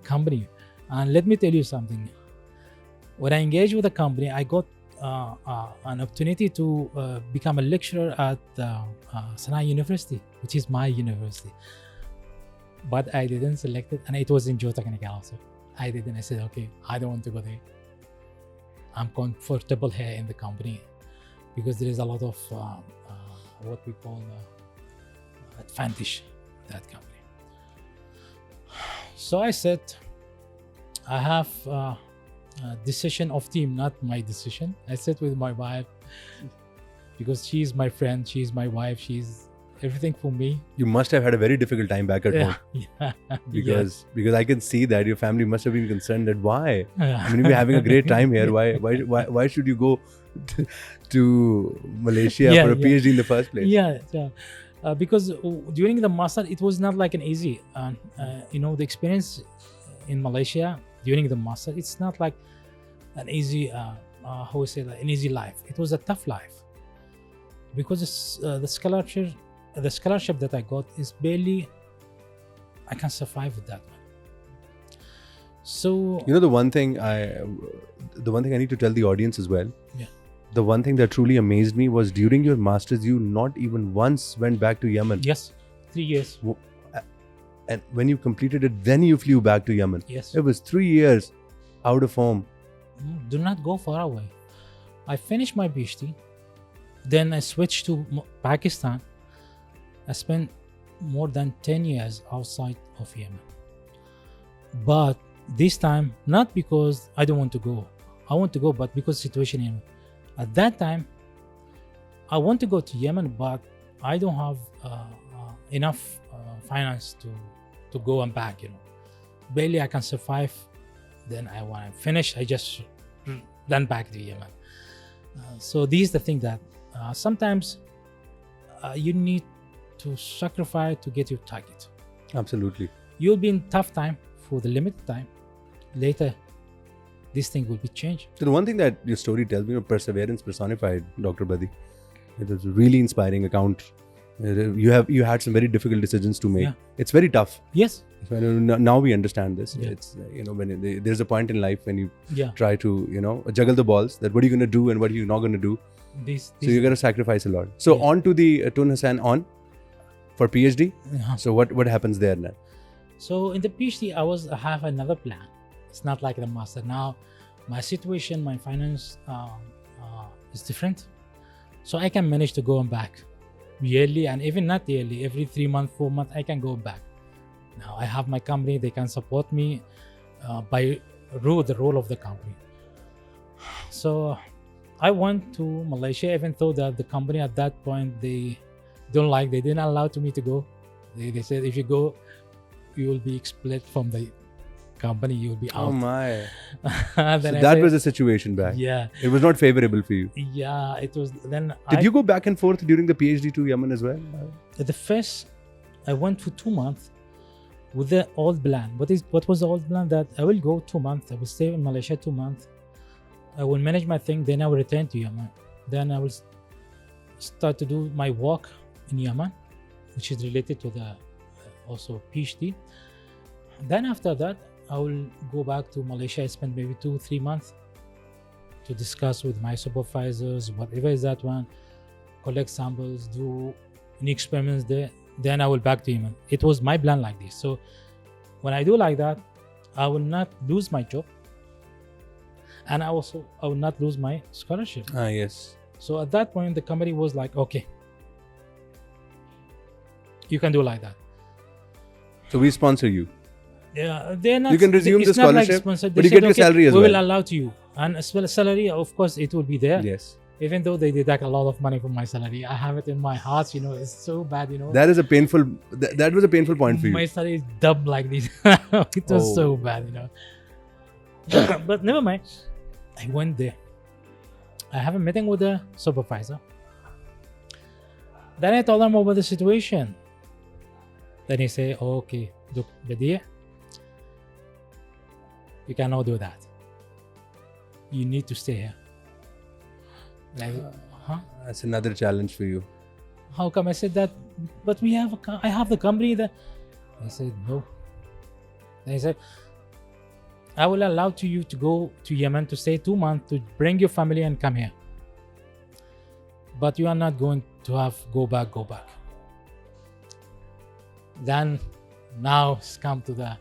Speaker 2: company. And let me tell you something. When I engaged with the company, I got an opportunity to become a lecturer at Sanaa University, which is my university. But I didn't select it, and it was in Geotechnical also. I didn't. I said, okay, I don't want to go there. I'm comfortable here in the company because there is a lot of what we call advantage in that company. So I said, I have a decision of team, not my decision. I sat with my wife because she's my friend, she's my wife, she's everything for me.
Speaker 1: You must have had a very difficult time back at home.
Speaker 2: Yeah.
Speaker 1: Because I can see that your family must have been concerned that why?
Speaker 2: Yeah.
Speaker 1: I mean, we're having a great time here. Why should you go to Malaysia
Speaker 2: Yeah,
Speaker 1: for a
Speaker 2: yeah.
Speaker 1: PhD in the first place?
Speaker 2: Yeah. Because during the master, it was not like an easy. The experience in Malaysia during the master, it's not like an easy, how we say that, an easy life. It was a tough life because the scholarship that I got is barely I can survive with that one. So
Speaker 1: You know, the one thing I need to tell the audience as well.
Speaker 2: Yeah.
Speaker 1: The one thing that truly amazed me was during your masters, you not even once went back to Yemen.
Speaker 2: yes, 3 years.
Speaker 1: And when you completed it, then you flew back to Yemen.
Speaker 2: Yes.
Speaker 1: It was 3 years out of home.
Speaker 2: Do not go far away. I finished my PhD, then I switched to Pakistan. I spent more than 10 years outside of Yemen. But this time, not because I don't want to go. I want to go, but because situation in Yemen. At that time, I want to go to Yemen, but I don't have enough finance to go and back, Barely I can survive. Then when I finish, I just run back to Yemen. So this is the thing that sometimes you need to sacrifice to get your target.
Speaker 1: Absolutely.
Speaker 2: You'll be in tough time for the limited time. Later, this thing will be changed.
Speaker 1: So the one thing that your story tells me, perseverance personified, Dr. Badee. It was a really inspiring account. You had some very difficult decisions to make.
Speaker 2: Yeah.
Speaker 1: It's very tough.
Speaker 2: Yes.
Speaker 1: So now we understand this.
Speaker 2: Yeah.
Speaker 1: It's when there's a point in life when you
Speaker 2: Yeah.
Speaker 1: try to juggle the balls. That what are you going to do and what are you not going to do.
Speaker 2: This.
Speaker 1: So you're going to sacrifice a lot. So
Speaker 2: Yeah.
Speaker 1: on to the Tun Hassan for PhD.
Speaker 2: Uh-huh.
Speaker 1: So what happens there now?
Speaker 2: So in the PhD, I have another plan. It's not like the master. Now, my situation, my finance is different. So I can manage to go and back yearly, and even not yearly, every 3 months, 4 months, I can go back. Now I have my company, they can support me by the role of the company. So I went to Malaysia, even though that the company at that point, they didn't allow me to go. They said, if you go, you will be split from the company, you will be out.
Speaker 1: Oh my!
Speaker 2: Then
Speaker 1: So
Speaker 2: I
Speaker 1: that
Speaker 2: said,
Speaker 1: was the situation back.
Speaker 2: yeah,
Speaker 1: It was not favorable for you.
Speaker 2: yeah, it was. Then
Speaker 1: Did you go back and forth during the PhD to Yemen as well?
Speaker 2: At the first, I went for 2 months with the old plan. What was the old plan? That I will go 2 months. I will stay in Malaysia 2 months. I will manage my thing. Then I will return to Yemen. Then I will start to do my work in Yemen, which is related to the also PhD. Then after that, I will go back to Malaysia. I spend maybe 2-3 months to discuss with my supervisors, whatever is that one, collect samples, do any experiments there. Then I will back to Yemen. It was my plan like this. So when I do like that, I will not lose my job, and I will not lose my scholarship.
Speaker 1: Yes.
Speaker 2: So at that point, the company was like, okay, you can do like that.
Speaker 1: So we sponsor you.
Speaker 2: Yeah, they're not.
Speaker 1: You can resume
Speaker 2: it's
Speaker 1: the
Speaker 2: not like
Speaker 1: scholarship,
Speaker 2: sponsored.
Speaker 1: but
Speaker 2: They
Speaker 1: you get
Speaker 2: said,
Speaker 1: your
Speaker 2: okay,
Speaker 1: salary as
Speaker 2: we
Speaker 1: well.
Speaker 2: will allow to you, and as well as salary, of course, it will be there.
Speaker 1: Yes.
Speaker 2: Even though they deduct a lot of money from my salary, I have it in my heart. It's so bad.
Speaker 1: That is a painful. That was a painful point for you.
Speaker 2: My salary is dubbed like this. It was so
Speaker 1: Oh.
Speaker 2: bad. But never mind. I went there. I have a meeting with the supervisor. Then I told them about the situation. Then he say, okay, look, Badee, you cannot do that. You need to stay here. Like, huh?
Speaker 1: That's another challenge for you.
Speaker 2: How come? I said that, but I have the company that. I said, no. Then he said, I will allow you to go to Yemen to stay 2 months to bring your family and come here. But you are not going to go back. Then now it's come to the,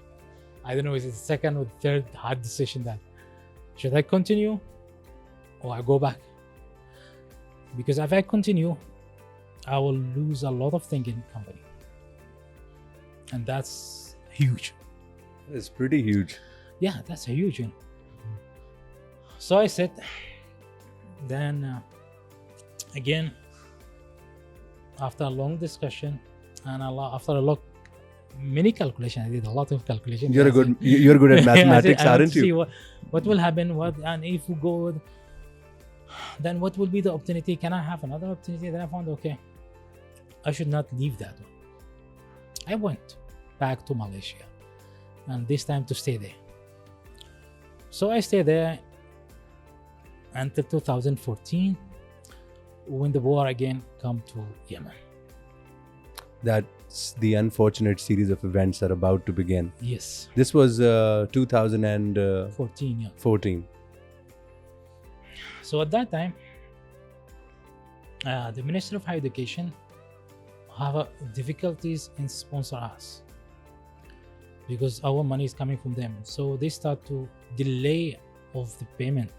Speaker 2: I don't know, is it the second or third hard decision that should I continue or I go back? Because if I continue, I will lose a lot of things in company. And that's huge.
Speaker 1: It's pretty huge.
Speaker 2: Yeah, that's a huge one. So I said, then again, after a long discussion and after a lot, many calculations, I did a lot of calculations.
Speaker 1: You're good at mathematics, aren't you?
Speaker 2: See what will happen, and if we go, then what will be the opportunity? Can I have another opportunity? Then I found, okay, I should not leave that one. I went back to Malaysia, and this time to stay there. So I stayed there until 2014, when the war again come to Yemen.
Speaker 1: That's the unfortunate series of events that are about to begin.
Speaker 2: Yes.
Speaker 1: This was 2014.
Speaker 2: Yeah.
Speaker 1: 14.
Speaker 2: So at that time, the Minister of Higher Education have difficulties in sponsor us because our money is coming from them. So they start to delay of the payment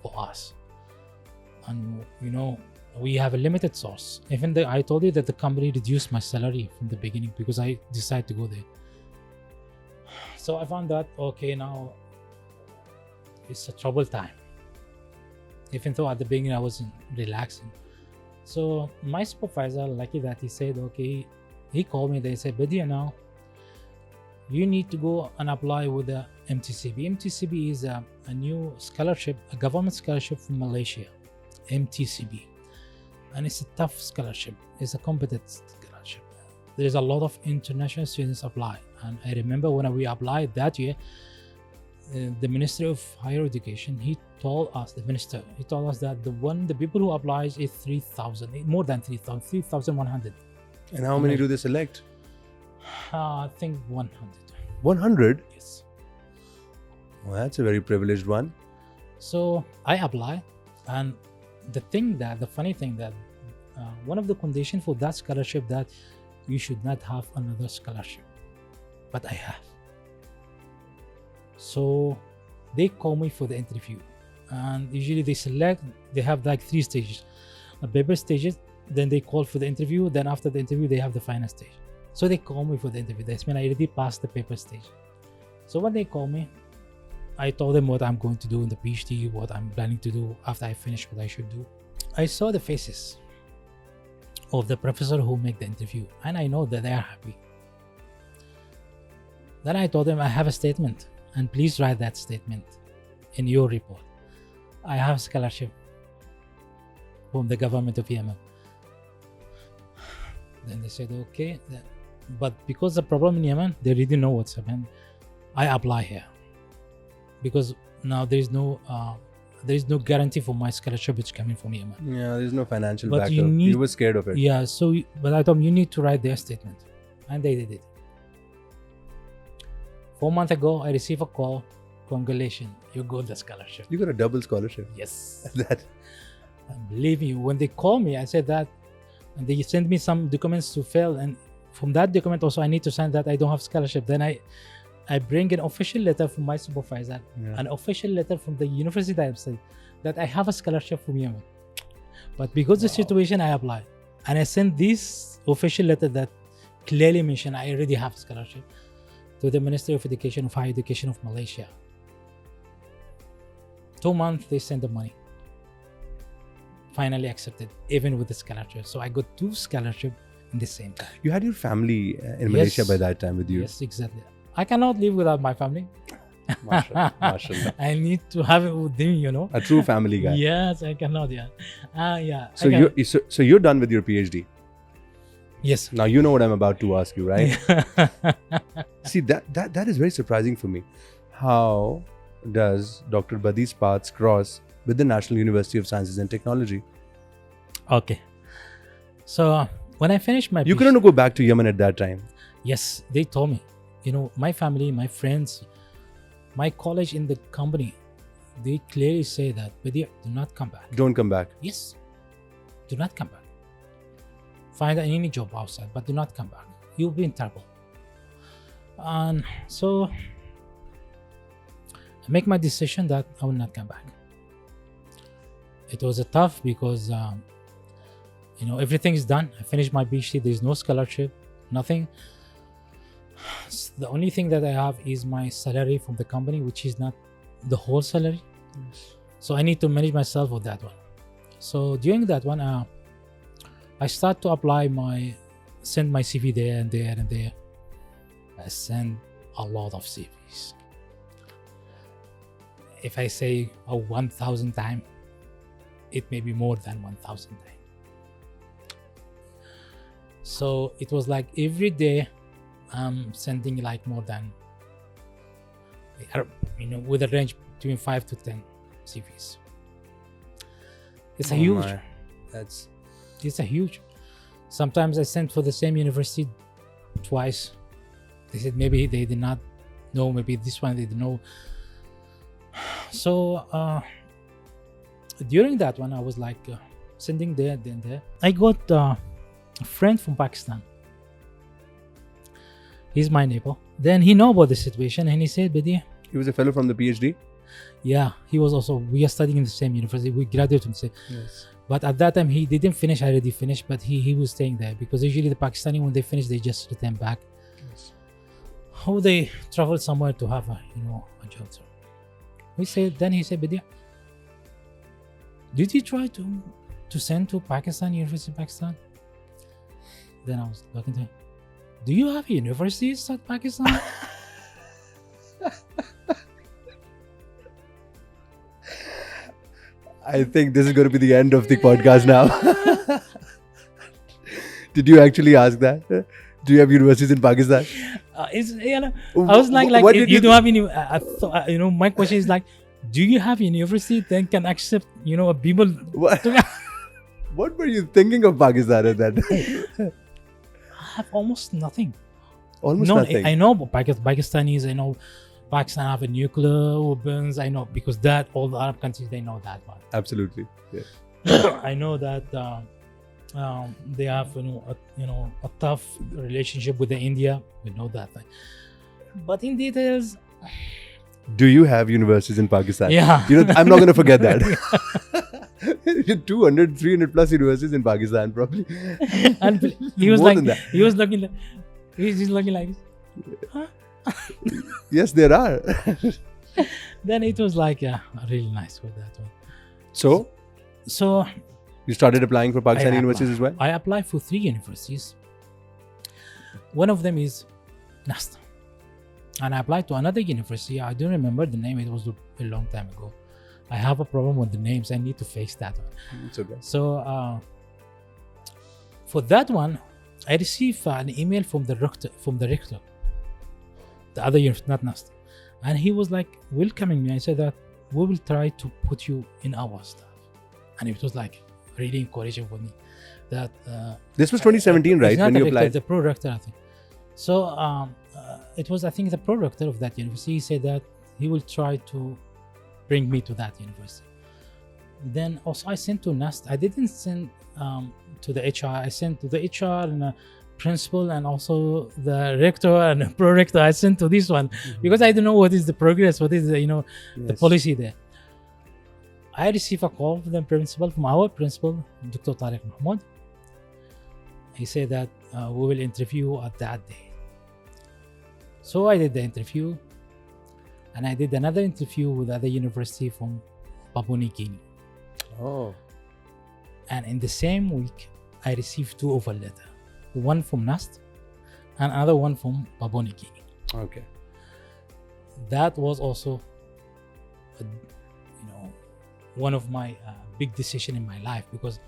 Speaker 2: for us. And we have a limited source. Even I told you that the company reduced my salary from the beginning because I decided to go there. So I found that, okay, now it's a trouble time. Even though at the beginning I wasn't relaxing. So my supervisor, lucky that he said, okay, he called me, they said, Badee, now you need to go and apply with the MTCB. MTCB is a new scholarship, a government scholarship from Malaysia, MTCB. And it's a tough scholarship. It's a competitive scholarship. There's a lot of international students apply. And I remember when we applied that year, the Ministry of Higher Education, he told us that the people who applies is 3,000, more than 3,000, 3,100.
Speaker 1: And how many do they select?
Speaker 2: I think 100.
Speaker 1: 100?
Speaker 2: Yes.
Speaker 1: Well, that's a very privileged one.
Speaker 2: So I apply, and the funny thing that one of the conditions for that scholarship that you should not have another scholarship, but I have. So they call me for the interview, and usually they have like 3 stages, a paper stages, then they call for the interview, then after the interview they have the final stage. So they call me for the interview. That's when I already passed the paper stage. So when they call me, I told them what I'm going to do in the PhD, what I'm planning to do after I finish what I should do. I saw the faces of the professor who make the interview, and I know that they are happy. Then I told them I have a statement, and please write that statement in your report. I have scholarship from the government of Yemen. Then they said, okay, but because the problem in Yemen, they really know what's happening. I apply here because now there is no guarantee for my scholarship which coming from Yemen.
Speaker 1: Yeah, there's no financial
Speaker 2: But
Speaker 1: backup.
Speaker 2: you
Speaker 1: were scared of it.
Speaker 2: Yeah, but I told them you need to write their statement, and they did it. 4 months ago, I received a call. Congratulations, you got the scholarship.
Speaker 1: You got a double scholarship.
Speaker 2: Yes.
Speaker 1: That.
Speaker 2: And believe me, when they call me, I said that, and they sent me some documents to fill, and from that document also I need to sign that I don't have scholarship. Then I bring an official letter from my supervisor, an official letter from the university that I'm studying, that I have a scholarship from Yemen. But because the situation, I applied, and I sent this official letter that clearly mentioned I already have a scholarship to the Ministry of Education of Higher Education of Malaysia. 2 months they sent the money. Finally accepted, even with the scholarship. So I got 2 scholarships in the same time.
Speaker 1: You had your family in Malaysia by that time with you.
Speaker 2: Yes, exactly. I cannot live without my family.
Speaker 1: Mashallah.
Speaker 2: I need to have it with them,
Speaker 1: A true family guy.
Speaker 2: Yes, I cannot. Yeah.
Speaker 1: So you're done with your PhD.
Speaker 2: Yes.
Speaker 1: Now you know what I'm about to ask you, right? See, that is very surprising for me. How does Dr. Badee's paths cross with the National University of Sciences and Technology?
Speaker 2: Okay. So when I finished my
Speaker 1: You
Speaker 2: PhD,
Speaker 1: couldn't go back to Yemen at that time.
Speaker 2: yes, they told me, my family, my friends, my college in the company, they clearly say that, Badee, do not come back.
Speaker 1: Don't come back.
Speaker 2: Yes, do not come back. Find any job outside, but do not come back. You'll be in trouble. And so I make my decision that I will not come back. It was tough because everything is done. I finished my PhD. There's no scholarship, nothing. The only thing that I have is my salary from the company, which is not the whole salary.
Speaker 1: Yes.
Speaker 2: So I need to manage myself with that one. So during that one, I start to send my CV there and there and there. I send a lot of CVs. If I say 1,000 times, it may be more than 1,000 times. So it was like every day I'm sending like more than, with a range between 5 to 10 CVs. It's a huge.
Speaker 1: My.
Speaker 2: It's a huge. Sometimes I sent for the same university twice. They said maybe they did not know, maybe this one they didn't know. So during that one, I was like sending there, then there. I got a friend from Pakistan. He's my neighbor. Then he know about the situation and he said, Badee.
Speaker 1: He was a fellow from the PhD?
Speaker 2: Yeah, he was also, we are studying in the same university. We graduated from the same.
Speaker 1: Yes.
Speaker 2: But at that time, he didn't finish. I already finished, but he was staying there because usually the Pakistani, when they finish, they just return back.
Speaker 1: Yes.
Speaker 2: How they travel somewhere to have a job. So then he said, Badee, did you try to send to Pakistan, University of Pakistan? Then I was talking to him. Do you have a university in Pakistan?
Speaker 1: I think this is going to be the end of the podcast now. Did you actually ask that? Do you have universities in Pakistan?
Speaker 2: I was like if you don't have any. My question is like, do you have a university that can accept people?
Speaker 1: What were you thinking of Pakistan at that time?
Speaker 2: I have almost nothing.
Speaker 1: Nothing.
Speaker 2: I know Pakistanis. I know Pakistan have a nuclear weapons. I know because that all the Arab countries they know that one.
Speaker 1: Absolutely. Yeah.
Speaker 2: I know that they have a tough relationship with India. We know that, but in details.
Speaker 1: Do you have universities in Pakistan?
Speaker 2: Yeah.
Speaker 1: I'm not going to forget that. 200, 300 plus universities in Pakistan, probably.
Speaker 2: And he was
Speaker 1: More
Speaker 2: like,
Speaker 1: than that.
Speaker 2: he was looking like, he's looking like, huh?
Speaker 1: Yes, there are.
Speaker 2: Then it was like, really nice with that one.
Speaker 1: So you started applying for Pakistani universities as well?
Speaker 2: I applied for 3 universities. One of them is NUST. And I applied to another university. I don't remember the name. It was a long time ago. I have a problem with the names. I need to fix that one.
Speaker 1: It's okay.
Speaker 2: So for that one, I received an email from the rector, the other university, not NUST. And he was like welcoming me. I said that we will try to put you in our staff. And it was like really encouraging for me. That
Speaker 1: this was 2017, right? When you applied?
Speaker 2: The pro-rector, I think. So it was, I think, the pro-rector of that university. He said that he will try to bring me to that university. Then also I sent to NUST. I didn't send to the HR. I sent to the HR and principal and also the rector and the pro-rector. I sent to this one because I don't know what is the progress, what is the the policy there. I received a call from the principal, from our principal, Dr. Tariq Mahmoud. He said that we will interview at that day. So I did the interview, and I did another interview with other university from Papua New Guinea.
Speaker 1: Oh.
Speaker 2: And in the same week, I received 2 offer letters. One from NUST and another one from Papua New Guinea.
Speaker 1: Okay.
Speaker 2: That was also, one of my big decision in my life, because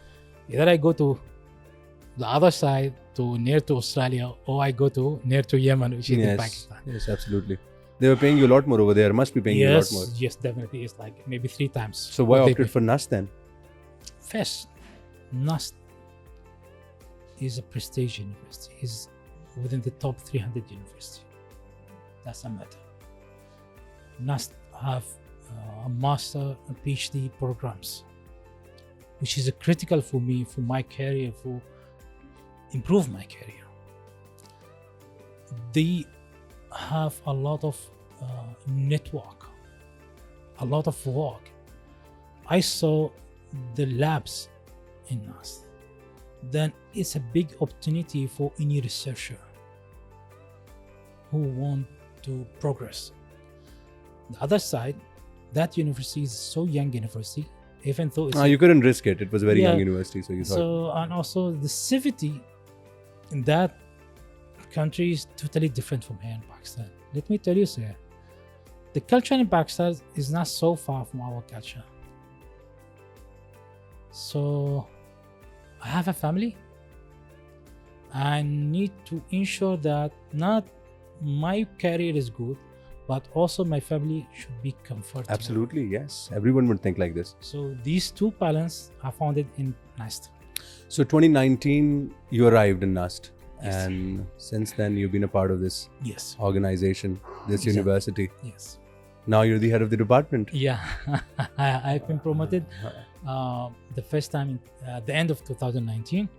Speaker 2: either I go to the other side to near to Australia, or I go to near to Yemen, which is in
Speaker 1: Yes,
Speaker 2: Pakistan.
Speaker 1: yes, absolutely. They were paying you a lot more over there. Must be paying you a lot more.
Speaker 2: Yes, definitely. It's like maybe 3 times.
Speaker 1: So why
Speaker 2: what they
Speaker 1: opted
Speaker 2: pay.
Speaker 1: for NUST then?
Speaker 2: First, NUST is a prestige university. Is within the top 300 university. That's a matter. NUST have a master and PhD programs, which is critical for me, for my career, for improve my career. They have a lot of network, a lot of work. I saw the labs in NUST. Then it's a big opportunity for any researcher who want to progress. The other side, that university is so young university, even though it's
Speaker 1: You couldn't risk it. It was a very
Speaker 2: Yeah.
Speaker 1: young university, so you thought.
Speaker 2: so, and also the civility in that country is totally different from here in Pakistan. Let me tell you, sir, the culture in Pakistan is not so far from our culture. So I have a family. I need to ensure that not my career is good, but also my family should be comfortable.
Speaker 1: Absolutely, yes. Everyone would think like this.
Speaker 2: So these two balance are founded in NUST.
Speaker 1: So 2019, you arrived in NUST.
Speaker 2: Yes.
Speaker 1: And since then, you've been a part of this
Speaker 2: Yes.
Speaker 1: organization, this
Speaker 2: Exactly.
Speaker 1: university.
Speaker 2: Yes.
Speaker 1: Now you're the head of the department.
Speaker 2: Yeah. I've been promoted the first time at the end of 2019.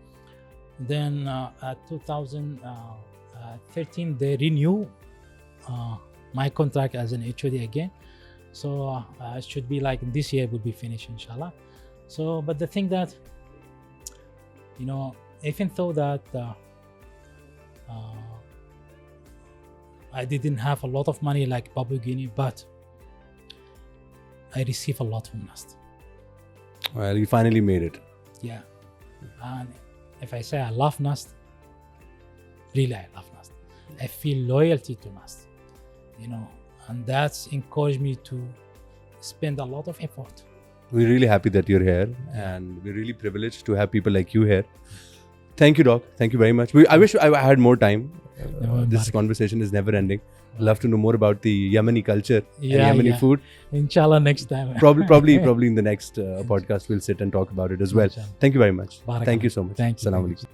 Speaker 2: Then at 2013, they renew my contract as an HOD again. So it should be like this year will be finished, inshallah. So, but the thing that, even though that I didn't have a lot of money like Papua Guinea, but I received a lot from NUST.
Speaker 1: Well, you finally made it.
Speaker 2: Yeah. And if I say I love NUST, really I love NUST. I feel loyalty to NUST, and that's encouraged me to spend a lot of effort.
Speaker 1: We're really happy that you're here, and we're really privileged to have people like you here. Thank you, Doc. Thank you very much. I wish I had more time. This conversation is never ending. Love to know more about the Yemeni culture and Yemeni food.
Speaker 2: Inshallah, next time.
Speaker 1: Probably in the next podcast, we'll sit and talk about it as well.
Speaker 2: Inshallah.
Speaker 1: Thank you very much.
Speaker 2: Barakallah.
Speaker 1: Thank you so much.
Speaker 2: Thank you.
Speaker 1: Assalamu alaikum.